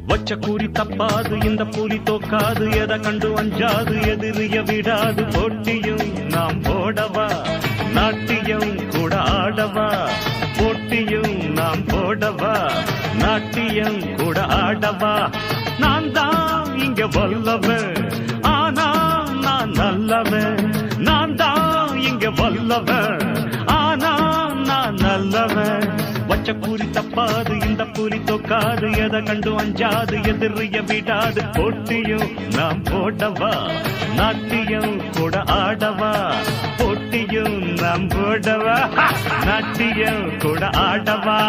வச்ச கூறி தப்பாது இந்த புலி தோக்காது எதை கண்டு அஞ்சாது எதிரிய விடாது போட்டியும் நாம் போடவா நாட்டியம் கூட ஆடவா போட்டியும் நாம் போடவா நாட்டியம் கூட ஆடவா நான் தான் இங்க வல்லவன் ஆனா நான் நல்லவன் நான் தான் இங்க வல்லவன் ஆனா நான் நல்லவன் வச்ச கூறி தப்பாது இந்த புலி தோக்காது எதை கண்டு அஞ்சாது எதிரிய விடாது போட்டியும் நாம் போடவா நாட்டியம் கூட ஆடவா போட்டியும் நாம் போடவா நாட்டியம் கூட ஆடவா